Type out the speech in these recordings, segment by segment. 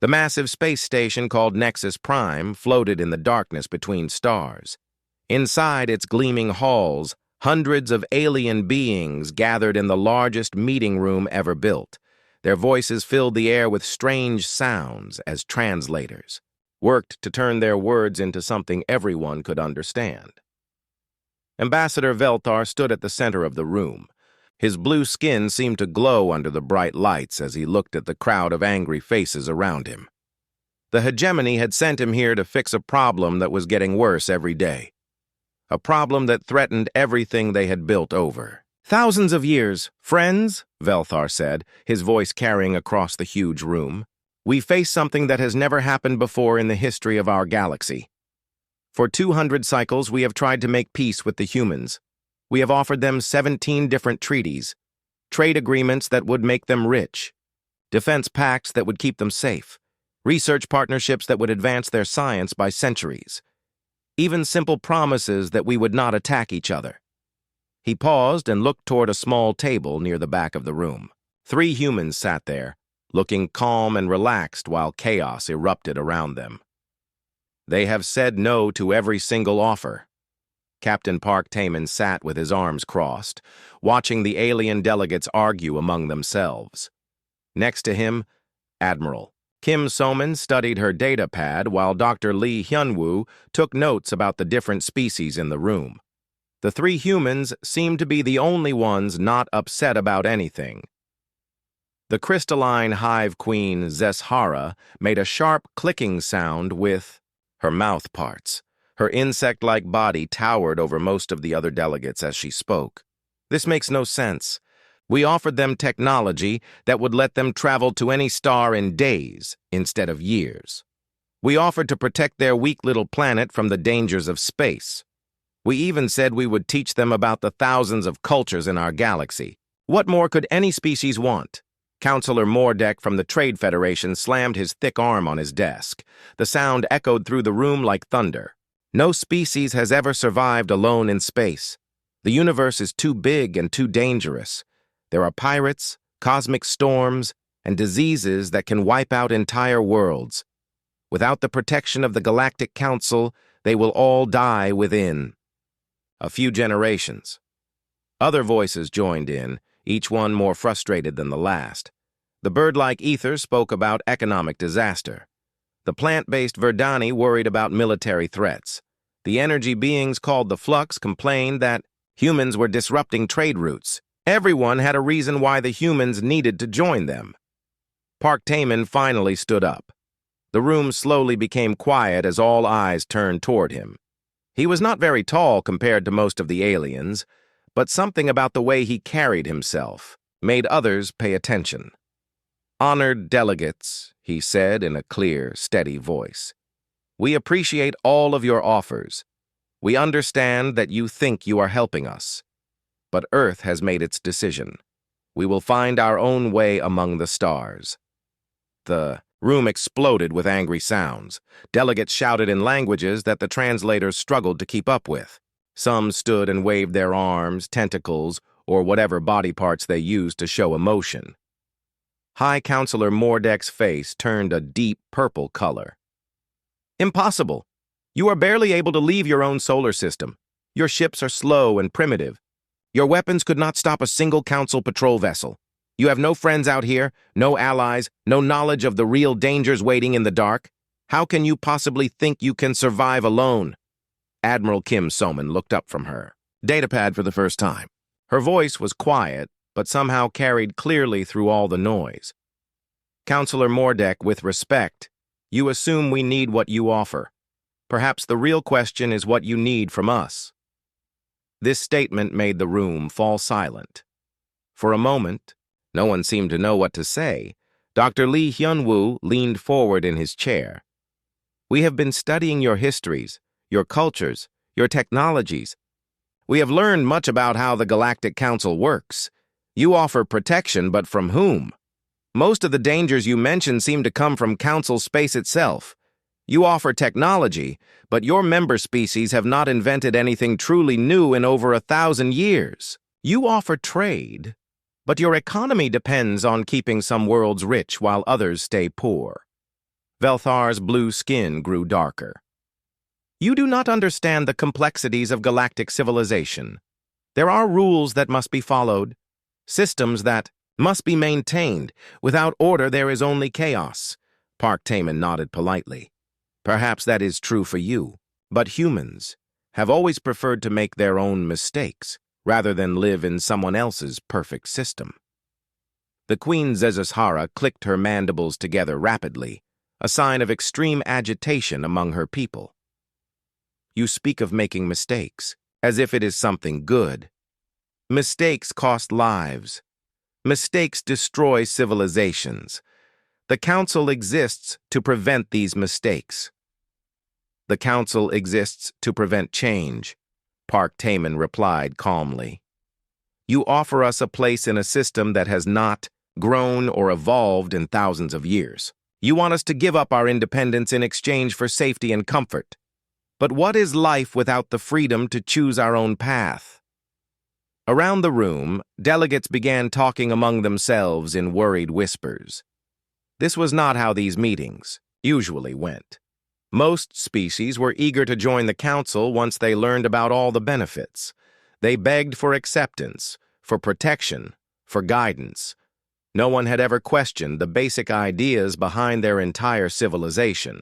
The massive space station called Nexus Prime floated in the darkness between stars. Inside its gleaming halls, hundreds of alien beings gathered in the largest meeting room ever built. Their voices filled the air with strange sounds as translators worked to turn their words into something everyone could understand. Ambassador Velthar stood at the center of the room. His blue skin seemed to glow under the bright lights as he looked at the crowd of angry faces around him. The hegemony had sent him here to fix a problem that was getting worse every day. A problem that threatened everything they had built over. "Thousands of years, friends," Velthar said, his voice carrying across the huge room. "We face something that has never happened before in the history of our galaxy. For 200 cycles, we have tried to make peace with the humans. We have offered them 17 different treaties, trade agreements that would make them rich, defense pacts that would keep them safe, research partnerships that would advance their science by centuries, even simple promises that we would not attack each other." He paused and looked toward a small table near the back of the room. 3 humans sat there, looking calm and relaxed while chaos erupted around them. "They have said no to every single offer." Captain Park Taman sat with his arms crossed, watching the alien delegates argue among themselves. Next to him, Admiral Kim Soman studied her data pad while Dr. Lee Hyunwoo took notes about the different species in the room. The 3 humans seemed to be the only ones not upset about anything. The crystalline hive queen Zeshara made a sharp clicking sound with her mouth parts. Her insect-like body towered over most of the other delegates as she spoke. "This makes no sense. We offered them technology that would let them travel to any star in days instead of years. We offered to protect their weak little planet from the dangers of space. We even said we would teach them about the thousands of cultures in our galaxy. What more could any species want?" Counselor Mordek from the Trade Federation slammed his thick arm on his desk. The sound echoed through the room like thunder. "No species has ever survived alone in space. The universe is too big and too dangerous. There are pirates, cosmic storms, and diseases that can wipe out entire worlds. Without the protection of the Galactic Council, they will all die within a few generations." Other voices joined in, each one more frustrated than the last. The bird-like ether spoke about economic disaster. The plant-based Verdani worried about military threats. The energy beings called the Flux complained that humans were disrupting trade routes. Everyone had a reason why the humans needed to join them. Park Taman finally stood up. The room slowly became quiet as all eyes turned toward him. He was not very tall compared to most of the aliens, but something about the way he carried himself made others pay attention. "Honored delegates," he said in a clear, steady voice, "we appreciate all of your offers. We understand that you think you are helping us. But Earth has made its decision. We will find our own way among the stars." The room exploded with angry sounds. Delegates shouted in languages that the translators struggled to keep up with. Some stood and waved their arms, tentacles, or whatever body parts they used to show emotion. High Counselor Mordek's face turned a deep purple color. "Impossible. You are barely able to leave your own solar system. Your ships are slow and primitive. Your weapons could not stop a single Council patrol vessel. You have no friends out here, no allies, no knowledge of the real dangers waiting in the dark. How can you possibly think you can survive alone?" Admiral Kim Soman looked up from her datapad for the first time. Her voice was quiet, but somehow carried clearly through all the noise. "Counselor Mordek, with respect, you assume we need what you offer. Perhaps the real question is what you need from us." This statement made the room fall silent. For a moment, no one seemed to know what to say. Dr. Lee Hyunwoo leaned forward in his chair. "We have been studying your histories, your cultures, your technologies. We have learned much about how the Galactic Council works. You offer protection, but from whom? Most of the dangers you mention seem to come from Council space itself. You offer technology, but your member species have not invented anything truly new in over 1,000 years. You offer trade, but your economy depends on keeping some worlds rich while others stay poor. Velthar's blue skin grew darker. You do not understand the complexities of galactic civilization. There are rules that must be followed, systems that must be maintained. Without order, there is only chaos. Park Taman nodded politely. Perhaps that is true for you, but humans have always preferred to make their own mistakes rather than live in someone else's perfect system. The Queen Zezashara clicked her mandibles together rapidly, a sign of extreme agitation among her people. You speak of making mistakes, as if it is something good. Mistakes cost lives. Mistakes destroy civilizations. The Council exists to prevent these mistakes. The Council exists to prevent change, Park Taman replied calmly. You offer us a place in a system that has not grown or evolved in thousands of years. You want us to give up our independence in exchange for safety and comfort. But what is life without the freedom to choose our own path? Around the room, delegates began talking among themselves in worried whispers. This was not how these meetings usually went. Most species were eager to join the council once they learned about all the benefits. They begged for acceptance, for protection, for guidance. No one had ever questioned the basic ideas behind their entire civilization.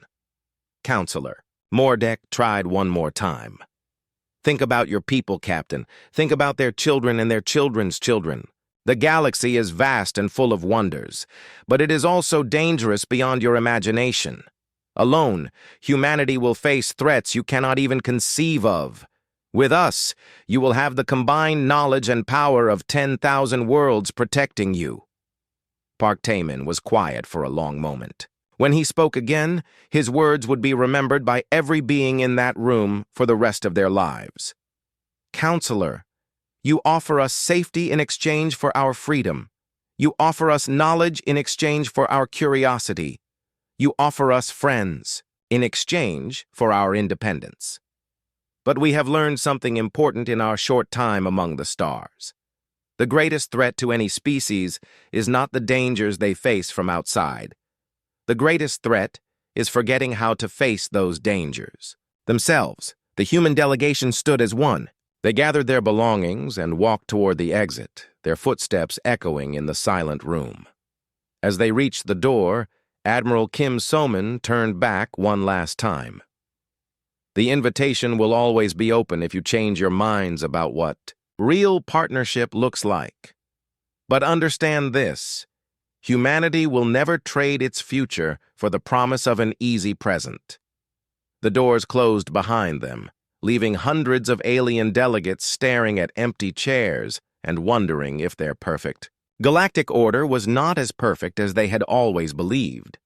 Counselor, Mordek tried one more time. Think about your people, Captain. Think about their children and their children's children. The galaxy is vast and full of wonders, but it is also dangerous beyond your imagination. Alone, humanity will face threats you cannot even conceive of. With us, you will have the combined knowledge and power of 10,000 worlds protecting you. Park Taman was quiet for a long moment. When he spoke again, his words would be remembered by every being in that room for the rest of their lives. Counselor, you offer us safety in exchange for our freedom. You offer us knowledge in exchange for our curiosity. You offer us friends in exchange for our independence. But we have learned something important in our short time among the stars. The greatest threat to any species is not the dangers they face from outside. The greatest threat is forgetting how to face those dangers. Themselves, the human delegation stood as one. They gathered their belongings and walked toward the exit, their footsteps echoing in the silent room. As they reached the door, Admiral Kim Soman turned back one last time. The invitation will always be open if you change your minds about what real partnership looks like. But understand this. Humanity will never trade its future for the promise of an easy present. The doors closed behind them, leaving hundreds of alien delegates staring at empty chairs and wondering if they're perfect. Galactic order was not as perfect as they had always believed.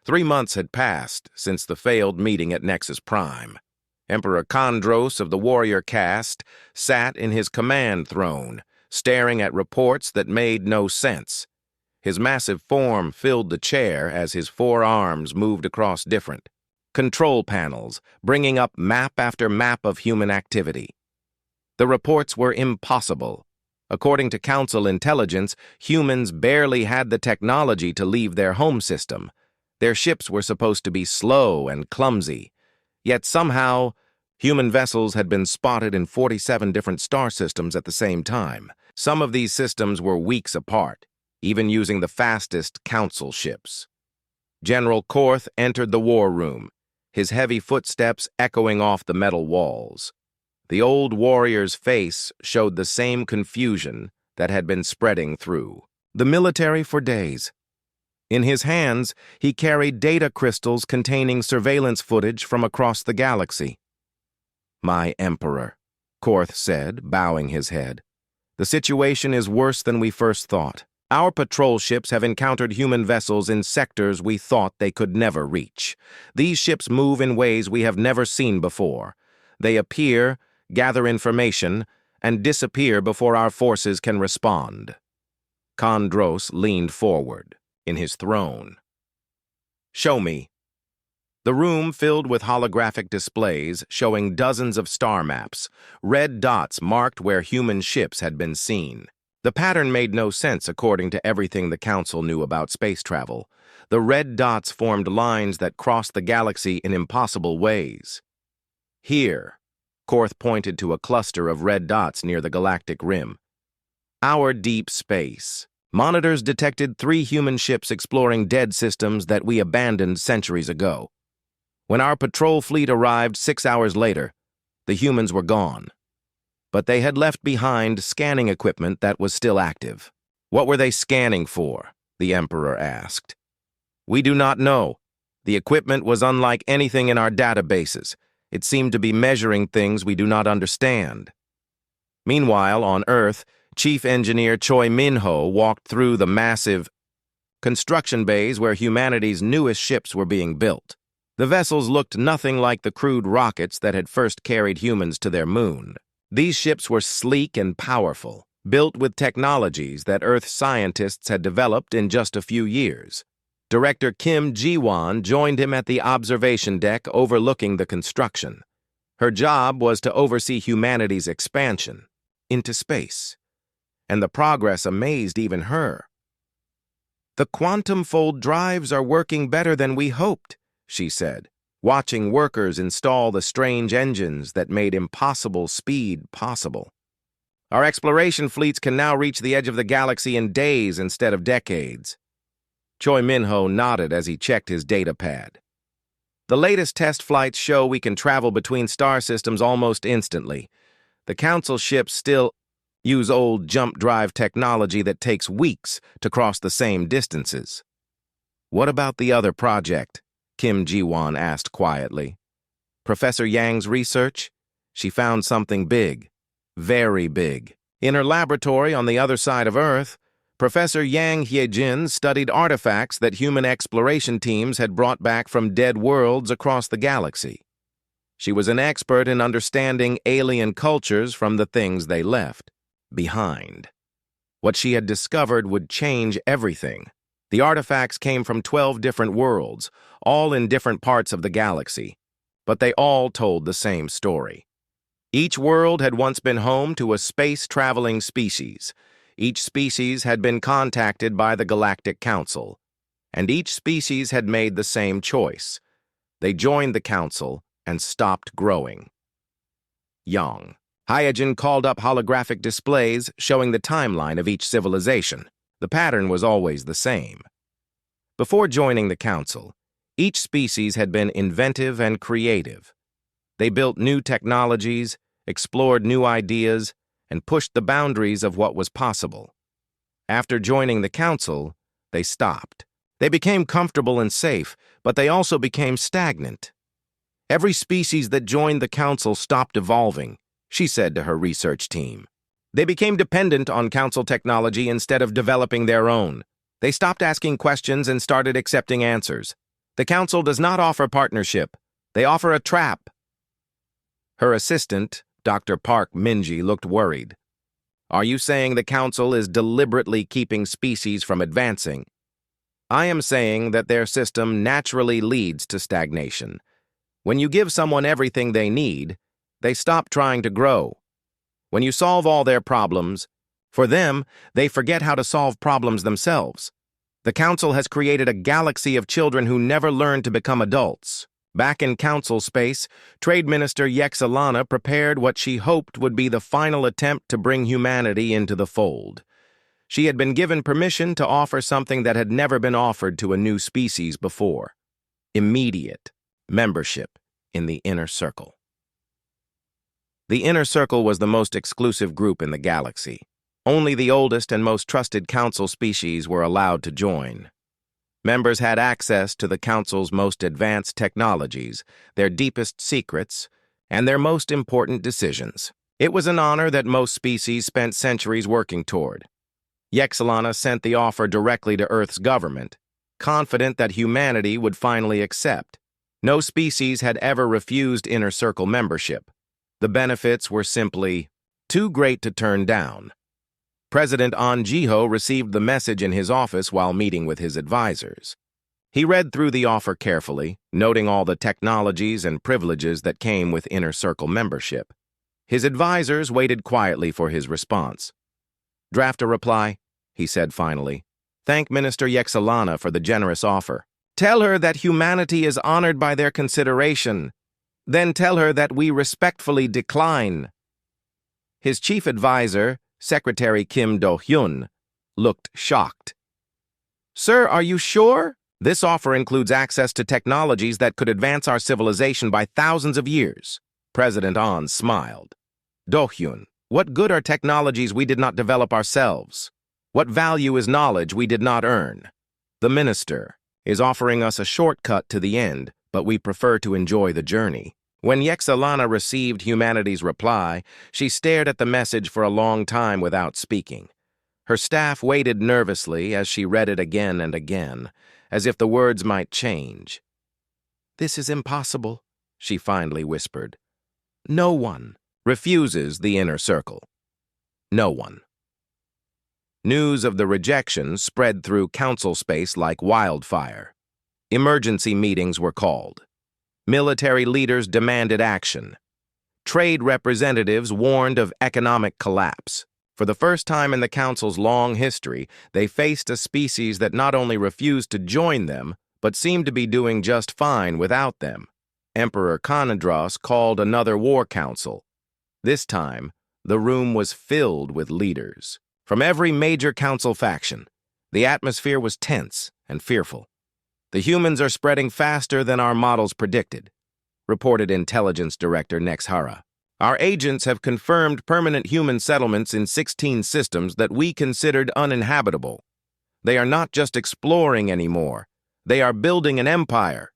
3 months had passed since the failed meeting at Nexus Prime. Emperor Kandros of the warrior caste sat in his command throne, staring at reports that made no sense. His massive form filled the chair as his 4 arms moved across different control panels, bringing up map after map of human activity. The reports were impossible. According to Council intelligence, humans barely had the technology to leave their home system. Their ships were supposed to be slow and clumsy. Yet somehow, human vessels had been spotted in 47 different star systems at the same time. Some of these systems were weeks apart, even using the fastest Council ships. General Korth entered the war room, his heavy footsteps echoing off the metal walls. The old warrior's face showed the same confusion that had been spreading through the military for days. In his hands, he carried data crystals containing surveillance footage from across the galaxy. "My Emperor," Korth said, bowing his head. "The situation is worse than we first thought. Our patrol ships have encountered human vessels in sectors we thought they could never reach. These ships move in ways we have never seen before. They appear, gather information, and disappear before our forces can respond." Kandros leaned forward in his throne. "Show me." The room filled with holographic displays showing dozens of star maps, red dots marked where human ships had been seen. The pattern made no sense according to everything the Council knew about space travel. The red dots formed lines that crossed the galaxy in impossible ways. Here, Korth pointed to a cluster of red dots near the galactic rim. Our deep space. Monitors detected 3 human ships exploring dead systems that we abandoned centuries ago. When our patrol fleet arrived 6 hours later, the humans were gone. But they had left behind scanning equipment that was still active. What were they scanning for? The Emperor asked. We do not know. The equipment was unlike anything in our databases. It seemed to be measuring things we do not understand. Meanwhile, on Earth, Chief Engineer Choi Min-ho walked through the massive construction bays where humanity's newest ships were being built. The vessels looked nothing like the crude rockets that had first carried humans to their moon. These ships were sleek and powerful, built with technologies that Earth scientists had developed in just a few years. Director Kim Ji-won joined him at the observation deck overlooking the construction. Her job was to oversee humanity's expansion into space, and the progress amazed even her. The quantum fold drives are working better than we hoped, she said, watching workers install the strange engines that made impossible speed possible. Our exploration fleets can now reach the edge of the galaxy in days instead of decades. Choi Min-ho nodded as he checked his data pad. The latest test flights show we can travel between star systems almost instantly. The Council ships still use old jump drive technology that takes weeks to cross the same distances. What about the other project? Kim Ji-won asked quietly. Professor Yang's research? She found something big. Very big. In her laboratory on the other side of Earth, Professor Yang Hyejin studied artifacts that human exploration teams had brought back from dead worlds across the galaxy. She was an expert in understanding alien cultures from the things they left behind. What she had discovered would change everything. The artifacts came from 12 different worlds, all in different parts of the galaxy, but they all told the same story. Each world had once been home to a space-traveling species. Each species had been contacted by the Galactic Council, and each species had made the same choice. They joined the Council and stopped growing. Young. Hyejin called up holographic displays showing the timeline of each civilization. The pattern was always the same. Before joining the Council, each species had been inventive and creative. They built new technologies, explored new ideas, and pushed the boundaries of what was possible. After joining the Council, they stopped. They became comfortable and safe, but they also became stagnant. Every species that joined the Council stopped evolving, she said to her research team. They became dependent on Council technology instead of developing their own. They stopped asking questions and started accepting answers. The Council does not offer partnership. They offer a trap. Her assistant, Dr. Park Minji, looked worried. Are you saying the Council is deliberately keeping species from advancing? I am saying that their system naturally leads to stagnation. When you give someone everything they need, they stop trying to grow. When you solve all their problems, for them, they forget how to solve problems themselves. The Council has created a galaxy of children who never learn to become adults. Back in Council space, Trade Minister Yexalana prepared what she hoped would be the final attempt to bring humanity into the fold. She had been given permission to offer something that had never been offered to a new species before: immediate membership in the Inner Circle. The Inner Circle was the most exclusive group in the galaxy. Only the oldest and most trusted Council species were allowed to join. Members had access to the Council's most advanced technologies, their deepest secrets, and their most important decisions. It was an honor that most species spent centuries working toward. Yexalana sent the offer directly to Earth's government, confident that humanity would finally accept. No species had ever refused Inner Circle membership. The benefits were simply too great to turn down. President An Jiho received the message in his office while meeting with his advisors. He read through the offer carefully, noting all the technologies and privileges that came with Inner Circle membership. His advisors waited quietly for his response. Draft a reply, he said finally. Thank Minister Yexalana for the generous offer. Tell her that humanity is honored by their consideration. Then tell her that we respectfully decline. His chief advisor, Secretary Kim Do-hyun, looked shocked. Sir, are you sure? This offer includes access to technologies that could advance our civilization by thousands of years. President An smiled. Do-hyun, what good are technologies we did not develop ourselves? What value is knowledge we did not earn? The minister is offering us a shortcut to the end, but we prefer to enjoy the journey. When Yexalana received humanity's reply, she stared at the message for a long time without speaking. Her staff waited nervously as she read it again and again, as if the words might change. This is impossible, she finally whispered. No one refuses the inner circle. No one. News of the rejection spread through council space like wildfire. Emergency meetings were called. Military leaders demanded action. Trade representatives warned of economic collapse. For the first time in the Council's long history, they faced a species that not only refused to join them, but seemed to be doing just fine without them. Emperor Konadros called another war council. This time, the room was filled with leaders. From every major council faction, the atmosphere was tense and fearful. The humans are spreading faster than our models predicted, reported Intelligence Director Nexhara. Our agents have confirmed permanent human settlements in 16 systems that we considered uninhabitable. They are not just exploring anymore. They are building an empire.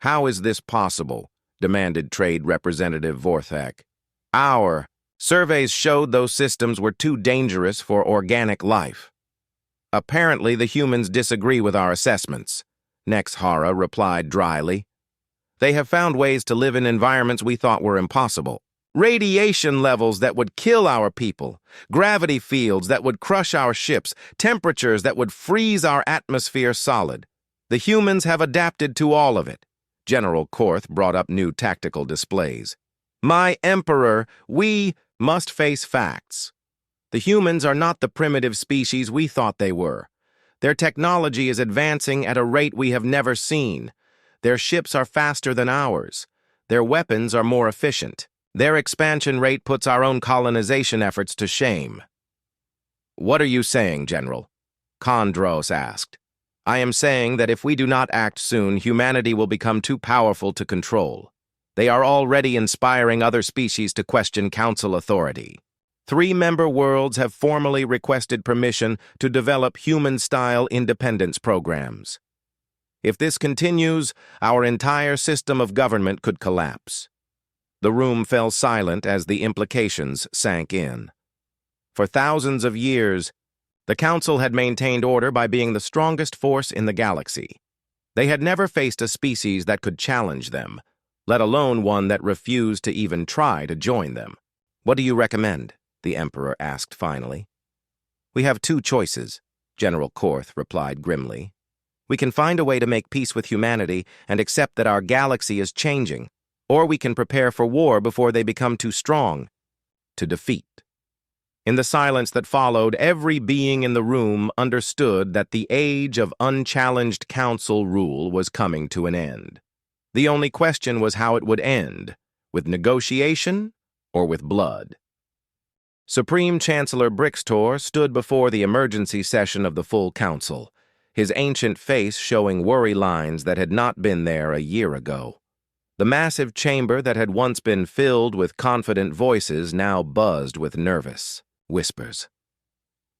How is this possible? Demanded Trade Representative Vorthak. Our surveys showed those systems were too dangerous for organic life. Apparently, the humans disagree with our assessments, Nexhara replied dryly. They have found ways to live in environments we thought were impossible. Radiation levels that would kill our people, gravity fields that would crush our ships, temperatures that would freeze our atmosphere solid. The humans have adapted to all of it. General Korth brought up new tactical displays. My Emperor, we must face facts. The humans are not the primitive species we thought they were. Their technology is advancing at a rate we have never seen. Their ships are faster than ours. Their weapons are more efficient. Their expansion rate puts our own colonization efforts to shame. What are you saying, General? Kondros asked. I am saying that if we do not act soon, humanity will become too powerful to control. They are already inspiring other species to question council authority. 3 member worlds have formally requested permission to develop human-style independence programs. If this continues, our entire system of government could collapse. The room fell silent as the implications sank in. For thousands of years, the Council had maintained order by being the strongest force in the galaxy. They had never faced a species that could challenge them, let alone one that refused to even try to join them. What do you recommend? The Emperor asked finally. We have 2 choices, General Korth replied grimly. We can find a way to make peace with humanity and accept that our galaxy is changing, or we can prepare for war before they become too strong to defeat. In the silence that followed, every being in the room understood that the age of unchallenged council rule was coming to an end. The only question was how it would end, with negotiation or with blood. Supreme Chancellor Brixtor stood before the emergency session of the full council, his ancient face showing worry lines that had not been there a year ago. The massive chamber that had once been filled with confident voices now buzzed with nervous whispers.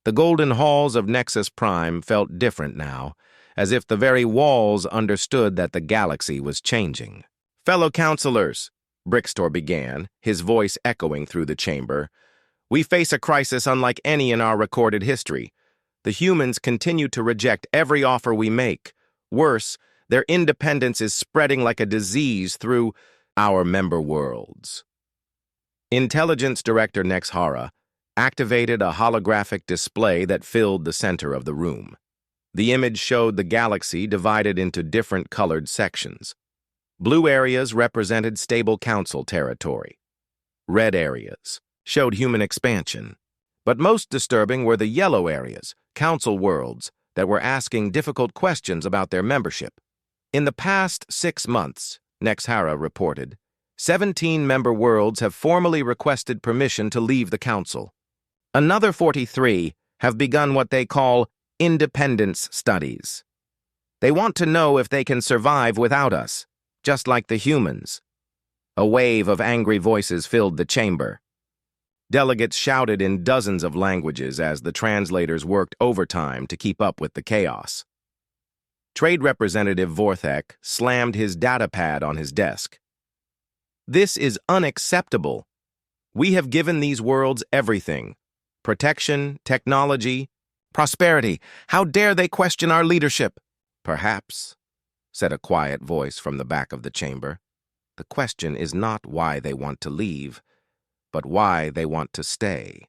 The golden halls of Nexus Prime felt different now, as if the very walls understood that the galaxy was changing. Fellow councilors, Brixtor began, his voice echoing through the chamber, we face a crisis unlike any in our recorded history. The humans continue to reject every offer we make. Worse, their independence is spreading like a disease through our member worlds. Intelligence Director Nexhara activated a holographic display that filled the center of the room. The image showed the galaxy divided into different colored sections. Blue areas represented stable council territory. Red areas showed human expansion, But most disturbing were the yellow areas, council worlds, that were asking difficult questions about their membership. In the past 6 months, Nexhara reported, 17 member worlds have formally requested permission to leave the council. Another 43 have begun what they call independence studies. They want to know if they can survive without us, just like the humans. A wave of angry voices filled the chamber. Delegates shouted in dozens of languages as the translators worked overtime to keep up with the chaos. Trade Representative Vorthek slammed his datapad on his desk. This is unacceptable. We have given these worlds everything. Protection, technology, prosperity. How dare they question our leadership? Perhaps, said a quiet voice from the back of the chamber. The question is not why they want to leave, but why they want to stay.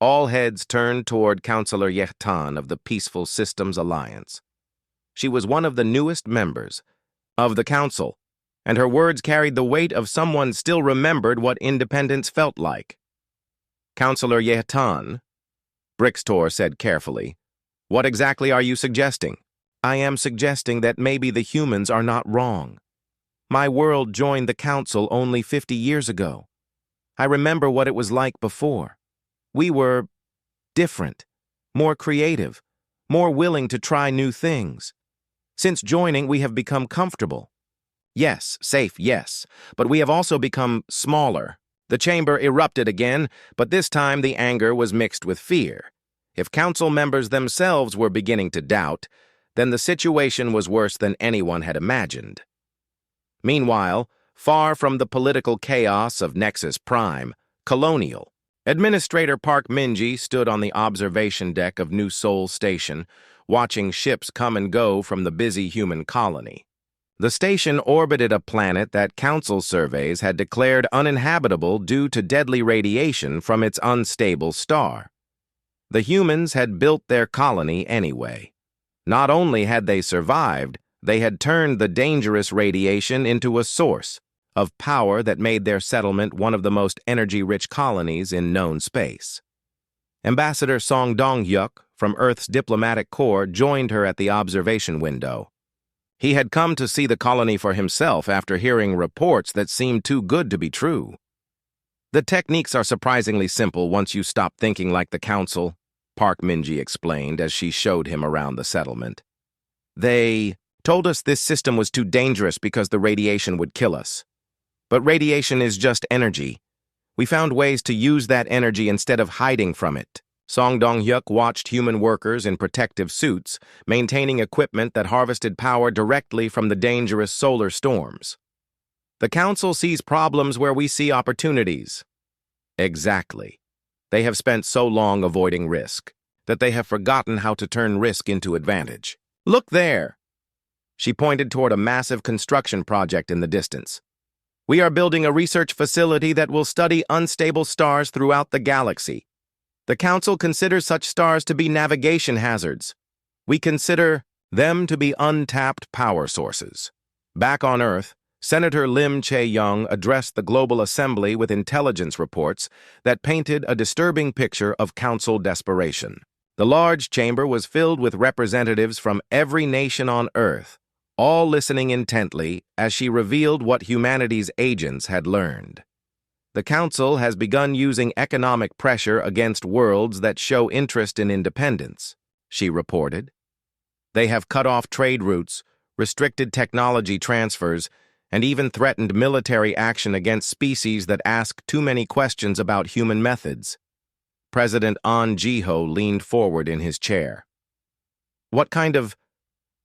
All heads turned toward Councillor Yehtan of the Peaceful Systems Alliance. She was one of the newest members of the council, and her words carried the weight of someone still remembered what independence felt like. Councillor Yehtan, Brixtor said carefully, what exactly are you suggesting? I am suggesting that maybe the humans are not wrong. My world joined the council only 50 years ago. I remember what it was like before. We were different, more creative, more willing to try new things. Since joining, we have become comfortable. Yes, safe, yes, but we have also become smaller. The chamber erupted again, but this time the anger was mixed with fear. If council members themselves were beginning to doubt, then the situation was worse than anyone had imagined. Meanwhile, far from the political chaos of Nexus Prime, Colonial, Administrator Park Minji stood on the observation deck of New Seoul Station, watching ships come and go from the busy human colony. The station orbited a planet that council surveys had declared uninhabitable due to deadly radiation from its unstable star. The humans had built their colony anyway. Not only had they survived, they had turned the dangerous radiation into a source of power that made their settlement one of the most energy-rich colonies in known space. Ambassador Song Dong-hyuk from Earth's diplomatic corps joined her at the observation window. He had come to see the colony for himself after hearing reports that seemed too good to be true. The techniques are surprisingly simple once you stop thinking like the council, Park Minji explained as she showed him around the settlement. They told us this system was too dangerous because the radiation would kill us. But radiation is just energy. We found ways to use that energy instead of hiding from it. Song Dong-hyuk watched human workers in protective suits, maintaining equipment that harvested power directly from the dangerous solar storms. The council sees problems where we see opportunities. Exactly. They have spent so long avoiding risk that they have forgotten how to turn risk into advantage. Look there! She pointed toward a massive construction project in the distance. We are building a research facility that will study unstable stars throughout the galaxy. The Council considers such stars to be navigation hazards. We consider them to be untapped power sources. Back on Earth, Senator Lim Chae-young addressed the Global Assembly with intelligence reports that painted a disturbing picture of Council desperation. The large chamber was filled with representatives from every nation on Earth, all listening intently as she revealed what humanity's agents had learned. The Council has begun using economic pressure against worlds that show interest in independence, she reported. They have cut off trade routes, restricted technology transfers, and even threatened military action against species that ask too many questions about human methods. President An Ji-ho leaned forward in his chair. What kind of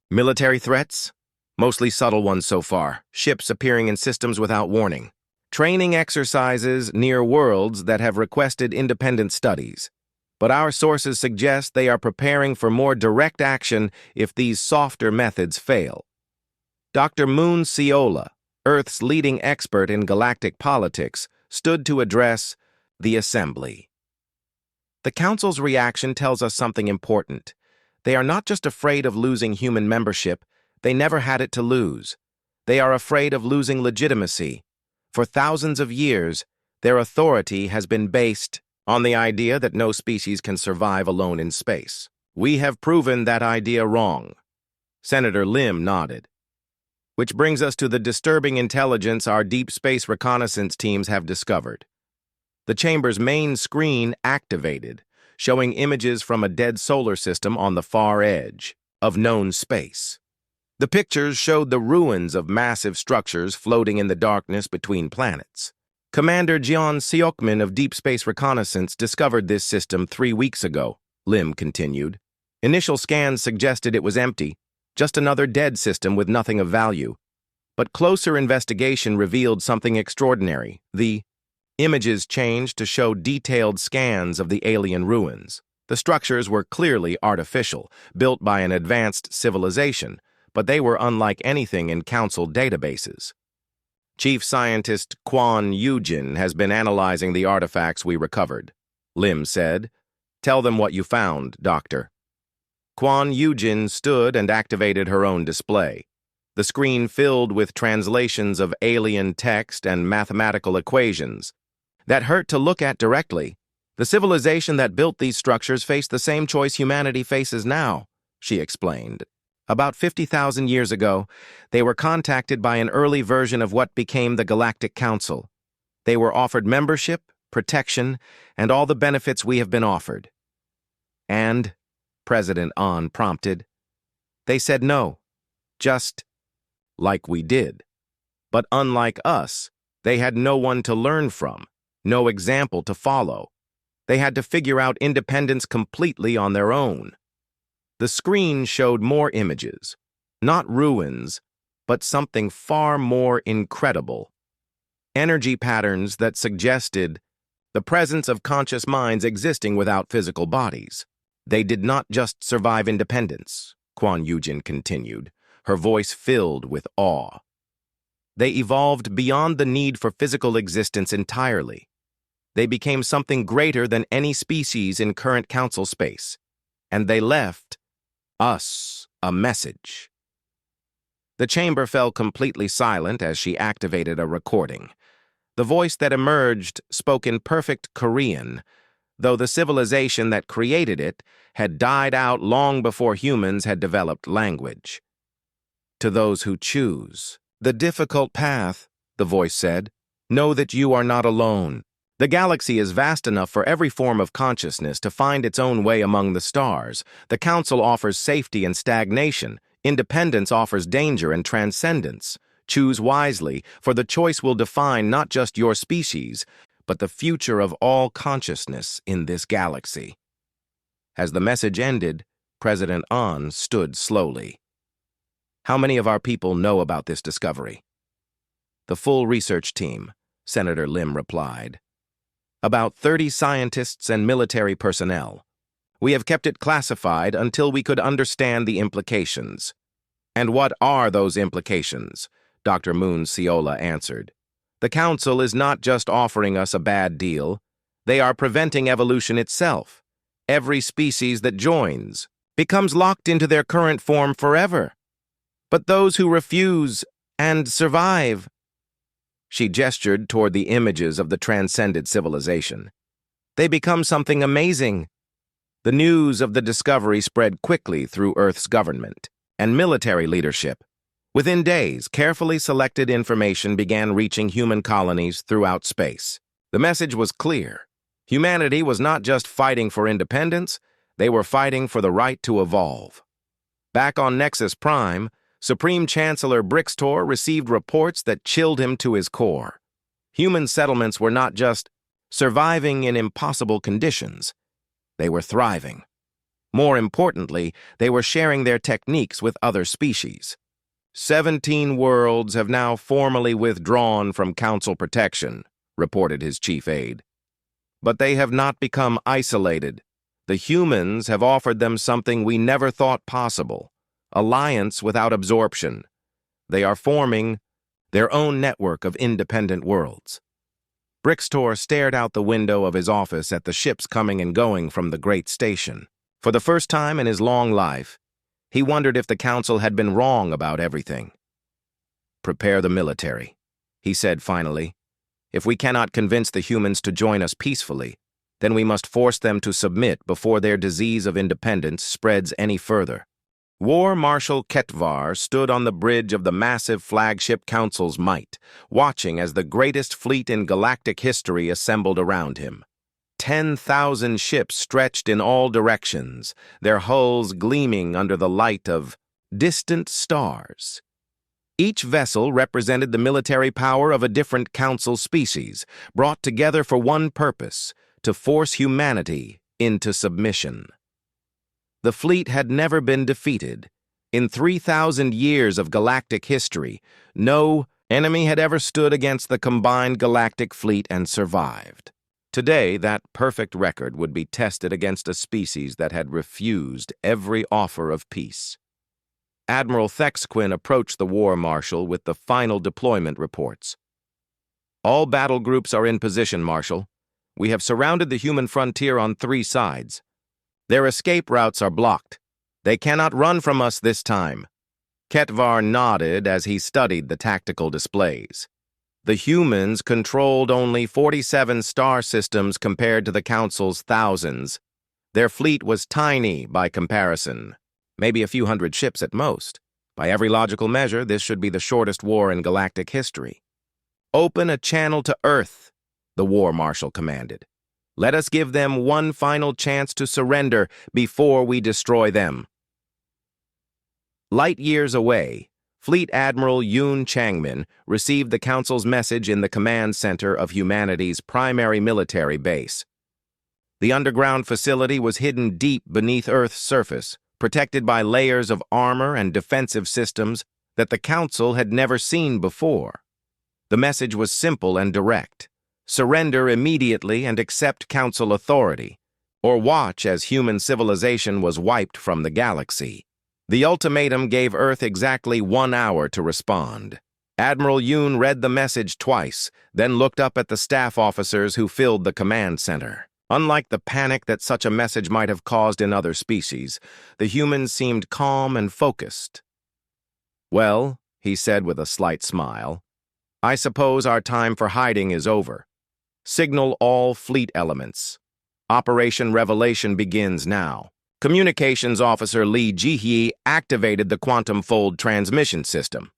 military threats? Mostly subtle ones so far, ships appearing in systems without warning. Training exercises near worlds that have requested independent studies. But our sources suggest they are preparing for more direct action if these softer methods fail. Dr. Moon Seola, Earth's leading expert in galactic politics, stood to address the Assembly. The Council's reaction tells us something important. They are not just afraid of losing human membership, they never had it to lose. They are afraid of losing legitimacy. For thousands of years, their authority has been based on the idea that no species can survive alone in space. We have proven that idea wrong. Senator Lim nodded. Which brings us to the disturbing intelligence our deep space reconnaissance teams have discovered. The chamber's main screen activated, showing images from a dead solar system on the far edge of known space. The pictures showed the ruins of massive structures floating in the darkness between planets. Commander Jian Seokmin of Deep Space Reconnaissance discovered this system 3 weeks ago, Lim continued. Initial scans suggested it was empty, just another dead system with nothing of value. But closer investigation revealed something extraordinary. The images changed to show detailed scans of the alien ruins. The structures were clearly artificial, built by an advanced civilization, but they were unlike anything in Council databases. Chief Scientist Kwon Yujin has been analyzing the artifacts we recovered, Lim said. Tell them what you found, Doctor. Kwon Yujin stood and activated her own display. The screen filled with translations of alien text and mathematical equations that hurt to look at directly. The civilization that built these structures faced the same choice humanity faces now, she explained. About 50,000 years ago, they were contacted by an early version of what became the Galactic Council. They were offered membership, protection, and all the benefits we have been offered. And, President An prompted, they said no, just like we did. But unlike us, they had no one to learn from, no example to follow. They had to figure out independence completely on their own. The screen showed more images, not ruins, but something far more incredible. Energy patterns that suggested the presence of conscious minds existing without physical bodies. They did not just survive independence, Kwon Yujin continued, her voice filled with awe. They evolved beyond the need for physical existence entirely. They became something greater than any species in current council space, and they left us a message. The chamber fell completely silent as she activated a recording. The voice that emerged spoke in perfect Korean, though the civilization that created it had died out long before humans had developed language. To those who choose the difficult path, the voice said, know that you are not alone. The galaxy is vast enough for every form of consciousness to find its own way among the stars. The Council offers safety and stagnation. Independence offers danger and transcendence. Choose wisely, for the choice will define not just your species, but the future of all consciousness in this galaxy. As the message ended, President An stood slowly. How many of our people know about this discovery? The full research team, Senator Lim replied. About 30 scientists and military personnel. We have kept it classified until we could understand the implications. And what are those implications? Dr. Moon Seola answered. The Council is not just offering us a bad deal. They are preventing evolution itself. Every species that joins becomes locked into their current form forever. But those who refuse and survive. She gestured toward the images of the transcended civilization. They become something amazing. The news of the discovery spread quickly through Earth's government and military leadership. Within days, carefully selected information began reaching human colonies throughout space. The message was clear. Humanity was not just fighting for independence, they were fighting for the right to evolve. Back on Nexus Prime, Supreme Chancellor Brixtor received reports that chilled him to his core. Human settlements were not just surviving in impossible conditions, they were thriving. More importantly, they were sharing their techniques with other species. 17 worlds have now formally withdrawn from Council protection, reported his chief aide. But they have not become isolated. The humans have offered them something we never thought possible. Alliance without absorption. They are forming their own network of independent worlds. Brixtor stared out the window of his office at the ships coming and going from the great station. For the first time in his long life, he wondered if the Council had been wrong about everything. Prepare the military, he said finally. If we cannot convince the humans to join us peacefully, Then we must force them to submit before their disease of independence spreads any further. War Marshal Ketvar stood on the bridge of the massive flagship Council's might, watching as the greatest fleet in galactic history assembled around him. 10,000 ships stretched in all directions, their hulls gleaming under the light of distant stars. Each vessel represented the military power of a different Council species, brought together for one purpose: to force humanity into submission. The fleet had never been defeated. In 3,000 years of galactic history, no enemy had ever stood against the combined galactic fleet and survived. Today, that perfect record would be tested against a species that had refused every offer of peace. Admiral Thexquin approached the War Marshal with the final deployment reports. All battle groups are in position, Marshal. We have surrounded the human frontier on 3 sides. Their escape routes are blocked. They cannot run from us this time. Ketvar nodded as he studied the tactical displays. The humans controlled only 47 star systems compared to the Council's thousands. Their fleet was tiny by comparison, maybe a few hundred ships at most. By every logical measure, this should be the shortest war in galactic history. Open a channel to Earth, the War Marshal commanded. Let us give them one final chance to surrender before we destroy them. Light years away, Fleet Admiral Yoon Changmin received the Council's message in the command center of humanity's primary military base. The underground facility was hidden deep beneath Earth's surface, protected by layers of armor and defensive systems that the Council had never seen before. The message was simple and direct: surrender immediately and accept Council authority, or watch as human civilization was wiped from the galaxy. The ultimatum gave Earth exactly 1 hour to respond. Admiral Yoon read the message twice, then looked up at the staff officers who filled the command center. Unlike the panic that such a message might have caused in other species, the humans seemed calm and focused. "Well," he said with a slight smile, "I suppose our time for hiding is over. Signal all fleet elements. Operation Revelation begins now." Communications Officer Lee Ji-hee activated the quantum fold transmission system.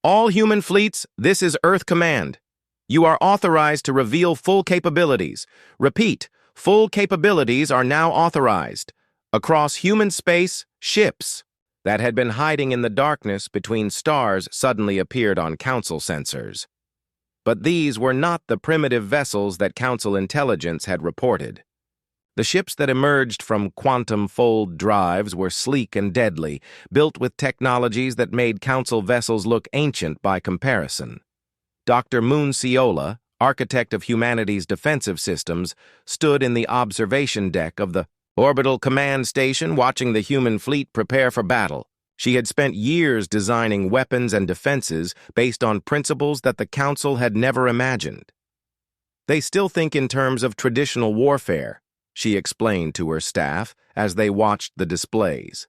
"All human fleets, this is Earth Command. You are authorized to reveal full capabilities. Repeat, full capabilities are now authorized. Across human space, ships that had been hiding in the darkness between stars suddenly appeared on Council sensors. But these were not the primitive vessels that Council intelligence had reported. The ships that emerged from quantum fold drives were sleek and deadly, built with technologies that made Council vessels look ancient by comparison. Dr. Moon Seola, architect of humanity's defensive systems, stood in the observation deck of the orbital command station watching the human fleet prepare for battle. She had spent years designing weapons and defenses based on principles that the Council had never imagined. "They still think in terms of traditional warfare," she explained to her staff as they watched the displays.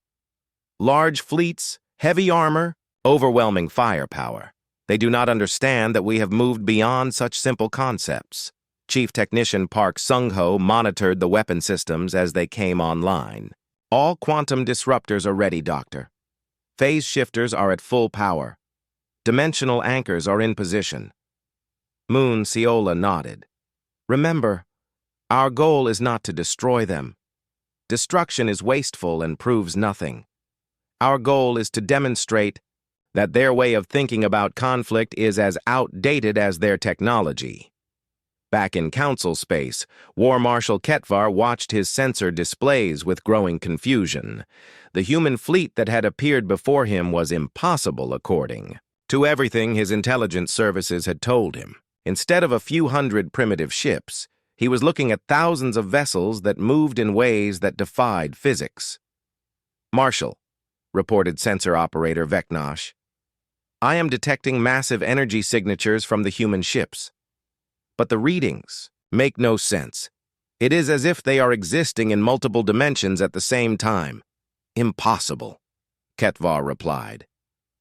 "Large fleets, heavy armor, overwhelming firepower. They do not understand that we have moved beyond such simple concepts." Chief Technician Park Sung-ho monitored the weapon systems as they came online. "All quantum disruptors are ready, Doctor. Phase shifters are at full power. Dimensional anchors are in position." Moon Seola nodded. "Remember, our goal is not to destroy them. Destruction is wasteful and proves nothing. Our goal is to demonstrate that their way of thinking about conflict is as outdated as their technology." Back in Council space, War Marshal Ketvar watched his sensor displays with growing confusion. The human fleet that had appeared before him was impossible according to everything his intelligence services had told him. Instead of a few hundred primitive ships, he was looking at thousands of vessels that moved in ways that defied physics. "Marshal," reported sensor operator Vecnosh, "I am detecting massive energy signatures from the human ships. But the readings make no sense. It is as if they are existing in multiple dimensions at the same time." "Impossible," Ketvar replied.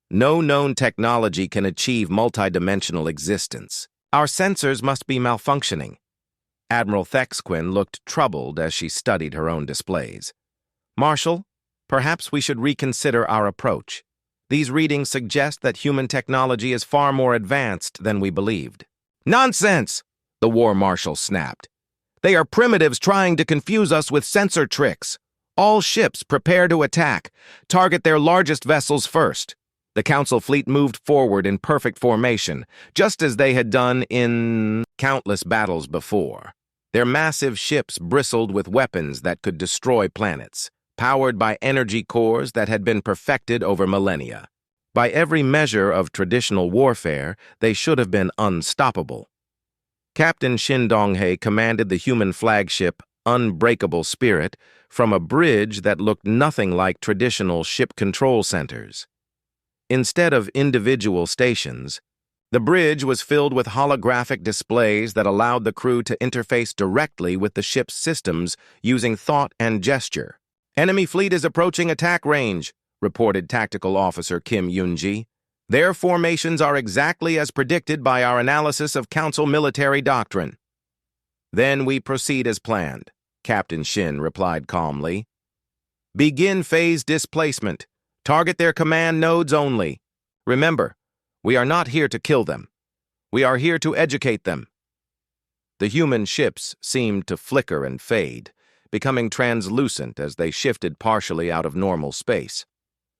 "No known technology can achieve multidimensional existence. Our sensors must be malfunctioning. Admiral Thexquin looked troubled as she studied her own displays. "Marshal, perhaps we should reconsider our approach. These readings suggest that human technology is far more advanced than we believed." "Nonsense!" the War Marshal snapped. "They are primitives trying to confuse us with sensor tricks. All ships prepare to attack. Target their largest vessels first." The Council fleet moved forward in perfect formation, just as they had done in countless battles before. Their massive ships bristled with weapons that could destroy planets, powered by energy cores that had been perfected over millennia. By every measure of traditional warfare, they should have been unstoppable. Captain Shin Donghae commanded the human flagship Unbreakable Spirit from a bridge that looked nothing like traditional ship control centers. Instead of individual stations, the bridge was filled with holographic displays that allowed the crew to interface directly with the ship's systems using thought and gesture. "Enemy fleet is approaching attack range," reported Tactical Officer Kim Yoon-ji. "Their formations are exactly as predicted by our analysis of Council military doctrine." "Then we proceed as planned," Captain Shin replied calmly. "Begin phase displacement. Target their command nodes only. Remember, we are not here to kill them. We are here to educate them." The human ships seemed to flicker and fade, becoming translucent as they shifted partially out of normal space.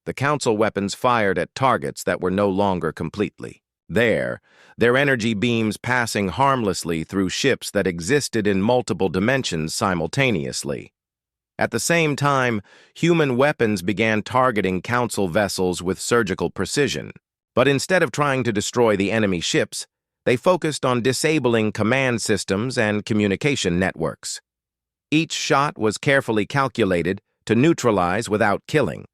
The Council weapons fired at targets that were no longer completely there, their energy beams passing harmlessly through ships that existed in multiple dimensions simultaneously. At the same time, human weapons began targeting Council vessels with surgical precision. But instead of trying to destroy the enemy ships, they focused on disabling command systems and communication networks. Each shot was carefully calculated to neutralize without killing.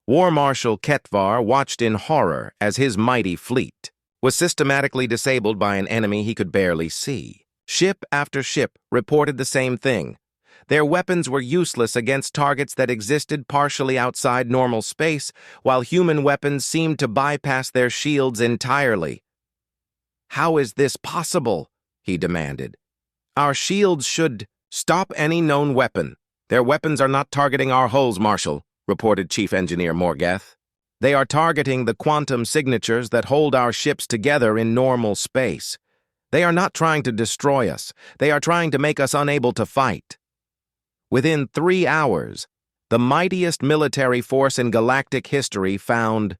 War Marshal Ketvar watched in horror as his mighty fleet was systematically disabled by an enemy he could barely see. Ship after ship reported the same thing. Their weapons were useless against targets that existed partially outside normal space, while human weapons seemed to bypass their shields entirely. "How is this possible?" he demanded. "Our shields should stop any known weapon. Their weapons are not targeting our hulls, Marshal," reported Chief Engineer Morgeth. "They are targeting the quantum signatures that hold our ships together in normal space. They are not trying to destroy us. They are trying to make us unable to fight." Within 3 hours, the mightiest military force in galactic history found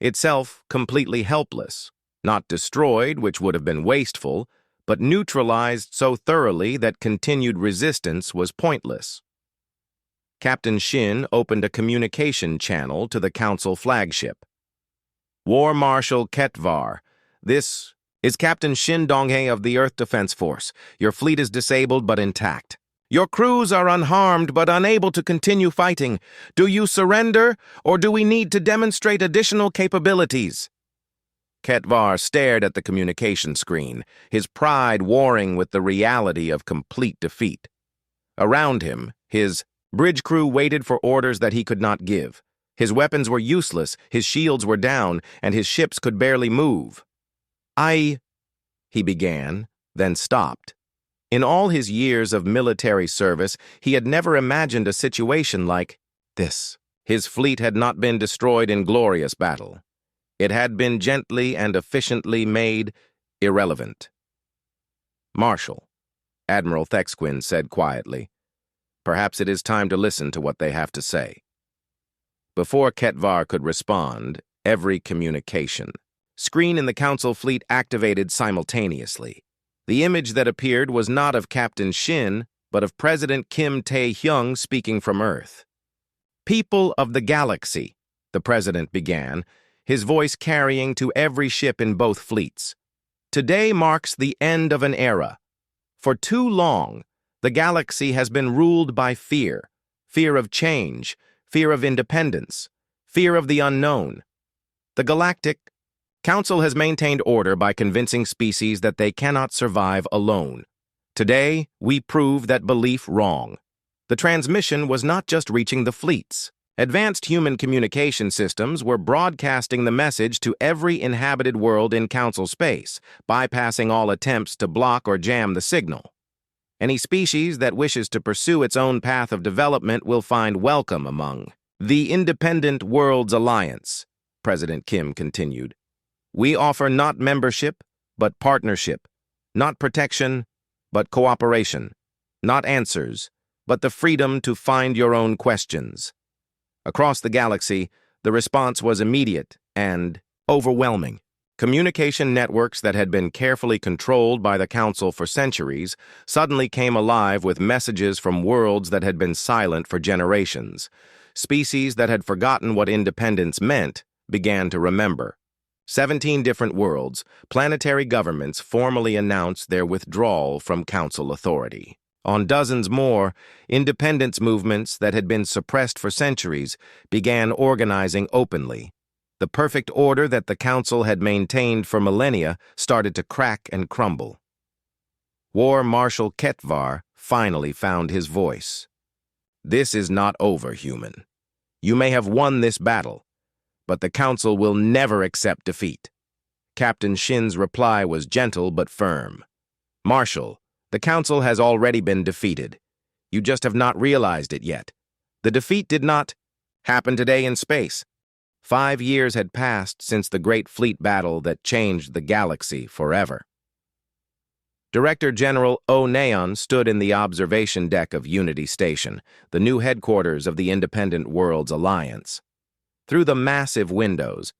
itself completely helpless, not destroyed, which would have been wasteful, but neutralized so thoroughly that continued resistance was pointless. Captain Shin opened a communication channel to the Council flagship. "War Marshal Ketvar, this is Captain Shin Donghae of the Earth Defense Force. Your fleet is disabled but intact. Your crews are unharmed but unable to continue fighting. Do you surrender, or do we need to demonstrate additional capabilities?" Ketvar stared at the communication screen, his pride warring with the reality of complete defeat. Around him, his bridge crew waited for orders that he could not give. His weapons were useless, his shields were down, and his ships could barely move. He began, then stopped. In all his years of military service, he had never imagined a situation like this. His fleet had not been destroyed in glorious battle. It had been gently and efficiently made irrelevant. "Marshal," Admiral Thexquin said quietly, "perhaps it is time to listen to what they have to say." Before Ketvar could respond, every communication screen in the Council fleet activated simultaneously. The image that appeared was not of Captain Shin, but of President Kim Tae-hyung speaking from Earth. "People of the galaxy," the president began, his voice carrying to every ship in both fleets. "Today marks the end of an era. For too long, the galaxy has been ruled by fear, fear of change, fear of independence, fear of the unknown. The Galactic Council has maintained order by convincing species that they cannot survive alone. Today, we prove that belief wrong. The transmission was not just reaching the fleets. Advanced human communication systems were broadcasting the message to every inhabited world in Council space, bypassing all attempts to block or jam the signal. Any species that wishes to pursue its own path of development will find welcome among the Independent Worlds Alliance, President Kim continued. We offer not membership, but partnership, not protection, but cooperation, not answers, but the freedom to find your own questions. Across the galaxy, the response was immediate and overwhelming. Communication networks that had been carefully controlled by the Council for centuries suddenly came alive with messages from worlds that had been silent for generations. Species that had forgotten what independence meant began to remember. 17 different worlds, planetary governments formally announced their withdrawal from Council authority. On dozens more, independence movements that had been suppressed for centuries began organizing openly. The perfect order that the Council had maintained for millennia started to crack and crumble. War Marshal Ketvar finally found his voice. This is not over, human. You may have won this battle, but the Council will never accept defeat. Captain Shin's reply was gentle but firm. Marshal, the Council has already been defeated. You just have not realized it yet. The defeat did not happen today in space. 5 years had passed since the great fleet battle that changed the galaxy forever. Director General O'Neon stood in the observation deck of Unity Station, the new headquarters of the Independent Worlds Alliance. Through the massive windows,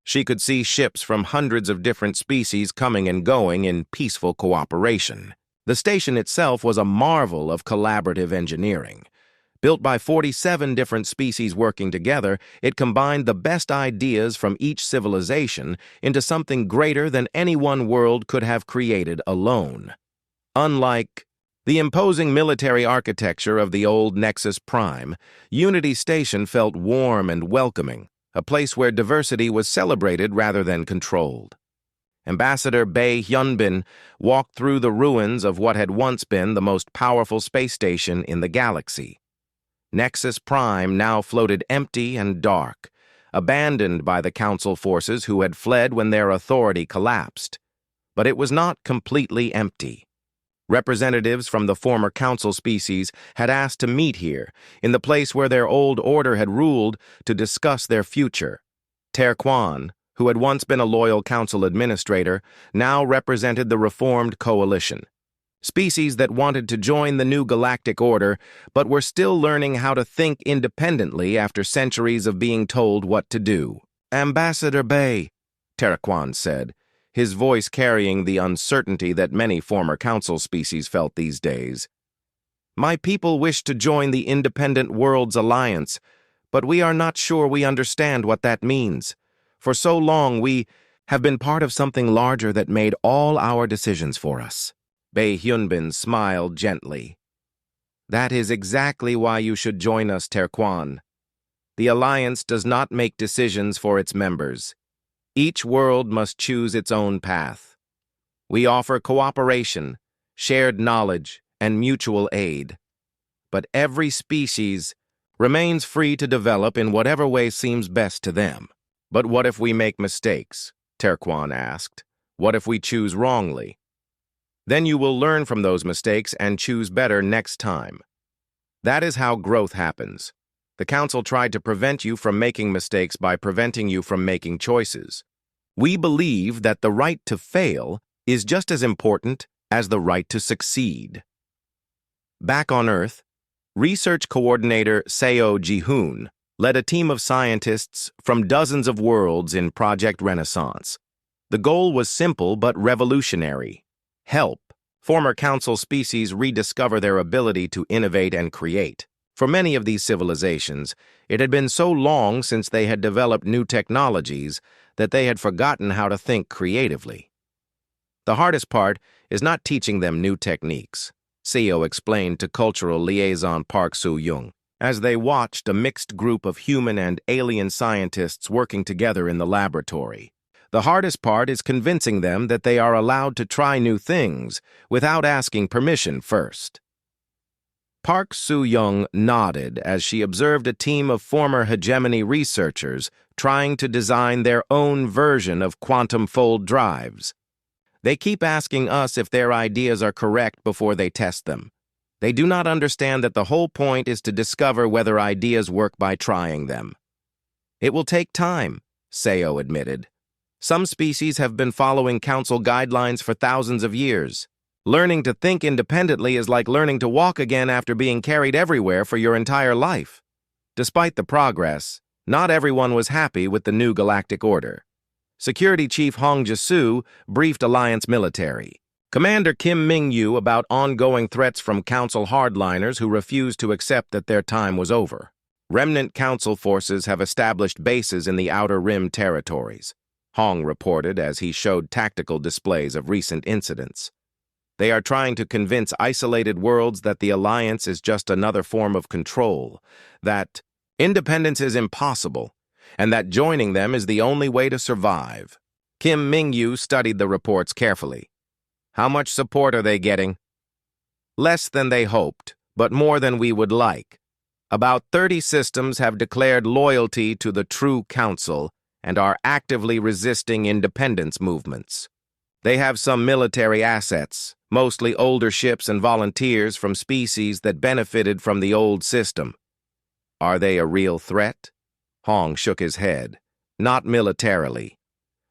she could see ships from hundreds of different species coming and going in peaceful cooperation. The station itself was a marvel of collaborative engineering. Built by 47 different species working together, it combined the best ideas from each civilization into something greater than any one world could have created alone. Unlike the imposing military architecture of the old Nexus Prime, Unity Station felt warm and welcoming, a place where diversity was celebrated rather than controlled. Ambassador Bae Hyunbin walked through the ruins of what had once been the most powerful space station in the galaxy. Nexus Prime now floated empty and dark, abandoned by the Council forces who had fled when their authority collapsed. But it was not completely empty. Representatives from the former Council species had asked to meet here, in the place where their old order had ruled, to discuss their future. Terquan, who had once been a loyal Council administrator, now represented the reformed coalition. Species that wanted to join the new galactic order, but were still learning how to think independently after centuries of being told what to do. Ambassador Bae, Terquan said, his voice carrying the uncertainty that many former Council species felt these days. My people wish to join the Independent Worlds Alliance, but we are not sure we understand what that means. For so long we have been part of something larger that made all our decisions for us. Bae Hyunbin smiled gently. That is exactly why you should join us, Terquan. The Alliance does not make decisions for its members. Each world must choose its own path. We offer cooperation, shared knowledge, and mutual aid. But every species remains free to develop in whatever way seems best to them. But what if we make mistakes? Terquan asked. What if we choose wrongly? Then you will learn from those mistakes and choose better next time. That is how growth happens. The Council tried to prevent you from making mistakes by preventing you from making choices. We believe that the right to fail is just as important as the right to succeed. Back on Earth, Research Coordinator Seo Ji-hoon led a team of scientists from dozens of worlds in Project Renaissance. The goal was simple but revolutionary. Help former Council species rediscover their ability to innovate and create. For many of these civilizations, it had been so long since they had developed new technologies that they had forgotten how to think creatively. The hardest part is not teaching them new techniques, Seo explained to Cultural Liaison Park Soo-young, as they watched a mixed group of human and alien scientists working together in the laboratory. The hardest part is convincing them that they are allowed to try new things without asking permission first. Park Soo-young nodded as she observed a team of former hegemony researchers trying to design their own version of quantum fold drives. They keep asking us if their ideas are correct before they test them. They do not understand that the whole point is to discover whether ideas work by trying them. It will take time, Seo admitted. Some species have been following council guidelines for thousands of years. Learning to think independently is like learning to walk again after being carried everywhere for your entire life. Despite the progress, not everyone was happy with the new galactic order. Security Chief Hong Jisu briefed Alliance military. Commander Kim Ming-yu about ongoing threats from Council hardliners who refused to accept that their time was over. Remnant Council forces have established bases in the Outer Rim territories, Hong reported as he showed tactical displays of recent incidents. They are trying to convince isolated worlds that the Alliance is just another form of control, that independence is impossible, and that joining them is the only way to survive. Kim Ming-yu studied the reports carefully. How much support are they getting? Less than they hoped, but more than we would like. About 30 systems have declared loyalty to the true council and are actively resisting independence movements. They have some military assets, mostly older ships and volunteers from species that benefited from the old system. Are they a real threat? Hong shook his head. Not militarily.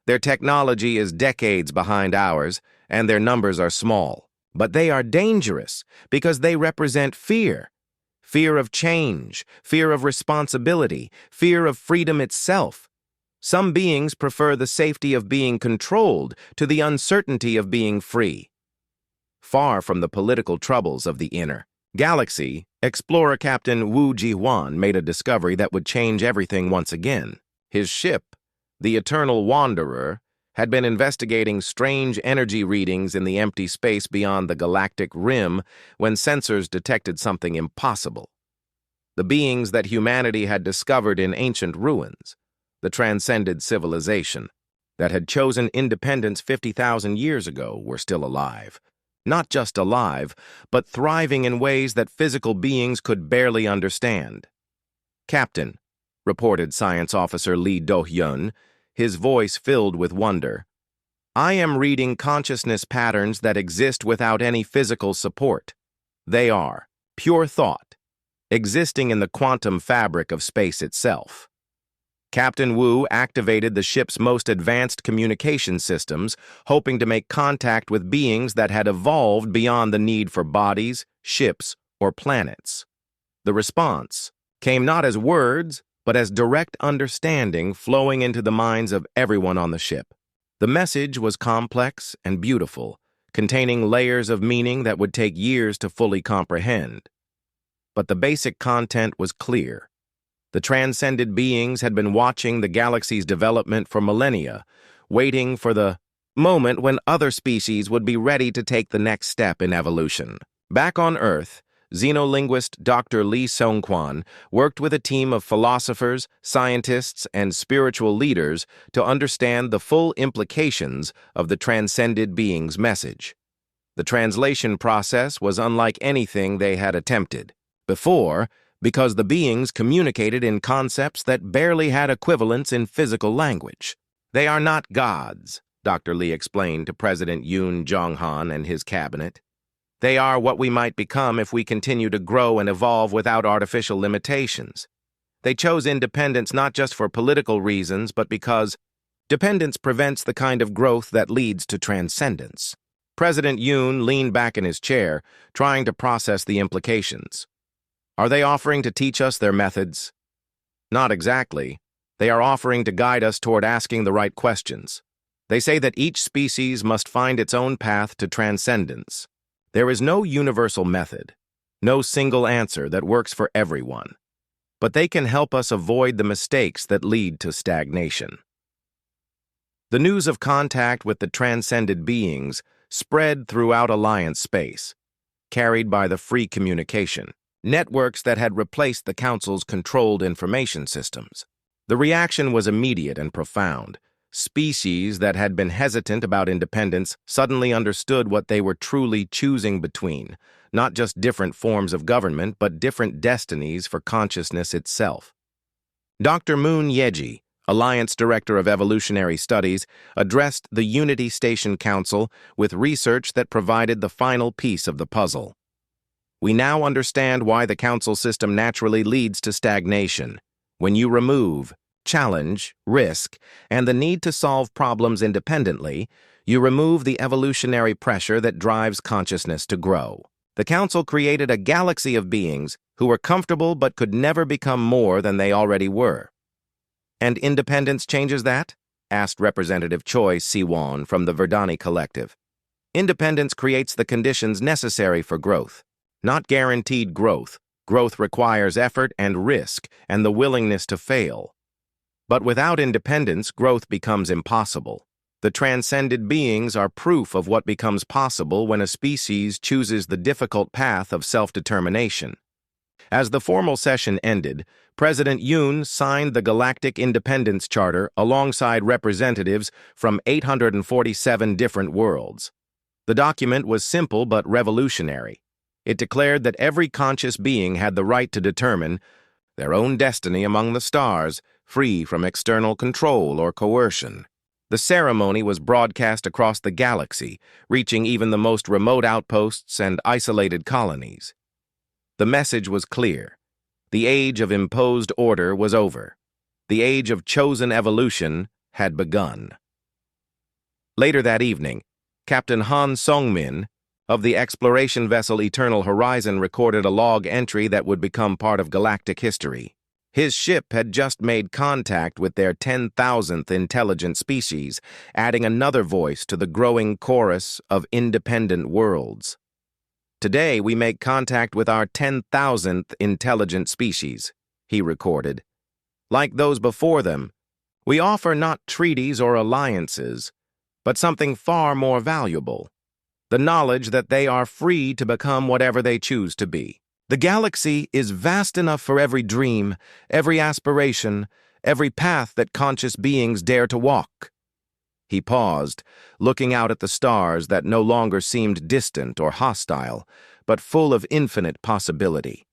Their technology is decades behind ours, and their numbers are small. But they are dangerous because they represent fear. Fear of change, fear of responsibility, fear of freedom itself. Some beings prefer the safety of being controlled to the uncertainty of being free. Far from the political troubles of the inner galaxy, explorer Captain Wu Jihuan made a discovery that would change everything once again. His ship, the Eternal Wanderer, had been investigating strange energy readings in the empty space beyond the galactic rim when sensors detected something impossible. The beings that humanity had discovered in ancient ruins, the transcended civilization that had chosen independence 50,000 years ago, were still alive. Not just alive, but thriving in ways that physical beings could barely understand. "Captain," reported Science Officer Lee Do-hyun, his voice filled with wonder, "I am reading consciousness patterns that exist without any physical support. They are pure thought, existing in the quantum fabric of space itself." Captain Wu activated the ship's most advanced communication systems, hoping to make contact with beings that had evolved beyond the need for bodies, ships, or planets. The response came not as words, but as direct understanding flowing into the minds of everyone on the ship. The message was complex and beautiful, containing layers of meaning that would take years to fully comprehend. But the basic content was clear. The transcended beings had been watching the galaxy's development for millennia, waiting for the moment when other species would be ready to take the next step in evolution. Back on Earth, xenolinguist Dr. Lee Seung-kwan worked with a team of philosophers, scientists, and spiritual leaders to understand the full implications of the transcended being's message. The translation process was unlike anything they had attempted before, because the beings communicated in concepts that barely had equivalents in physical language. "They are not gods," Dr. Lee explained to President Yoon Jong-han and his cabinet. "They are what we might become if we continue to grow and evolve without artificial limitations. They chose independence not just for political reasons, but because dependence prevents the kind of growth that leads to transcendence." President Yoon leaned back in his chair, trying to process the implications. Are they offering to teach us their methods? Not exactly. They are offering to guide us toward asking the right questions. They say that each species must find its own path to transcendence. There is no universal method, no single answer that works for everyone. But they can help us avoid the mistakes that lead to stagnation. The news of contact with the transcended beings spread throughout Alliance space, carried by the free communication networks that had replaced the Council's controlled information systems. The reaction was immediate and profound. Species that had been hesitant about independence suddenly understood what they were truly choosing between, not just different forms of government, but different destinies for consciousness itself. Dr. Moon Yeji, Alliance Director of Evolutionary Studies, addressed the Unity Station Council with research that provided the final piece of the puzzle. We now understand why the council system naturally leads to stagnation. When you remove challenge, risk, and the need to solve problems independently, you remove the evolutionary pressure that drives consciousness to grow. The council created a galaxy of beings who were comfortable but could never become more than they already were. And independence changes that? Asked Representative Choi Si-won from the Verdani Collective. Independence creates the conditions necessary for growth. Not guaranteed growth. Growth requires effort and risk and the willingness to fail. But without independence, growth becomes impossible. The transcended beings are proof of what becomes possible when a species chooses the difficult path of self-determination. As the formal session ended, President Yoon signed the Galactic Independence Charter alongside representatives from 847 different worlds. The document was simple but revolutionary. It declared that every conscious being had the right to determine their own destiny among the stars, free from external control or coercion. The ceremony was broadcast across the galaxy, reaching even the most remote outposts and isolated colonies. The message was clear. The age of imposed order was over. The age of chosen evolution had begun. Later that evening, Captain Han Song-min of the exploration vessel Eternal Horizon recorded a log entry that would become part of galactic history. His ship had just made contact with their 10,000th intelligent species, adding another voice to the growing chorus of independent worlds. Today, we make contact with our 10,000th intelligent species, he recorded. Like those before them, we offer not treaties or alliances, but something far more valuable. The knowledge that they are free to become whatever they choose to be. The galaxy is vast enough for every dream, every aspiration, every path that conscious beings dare to walk. He paused, looking out at the stars that no longer seemed distant or hostile, but full of infinite possibility.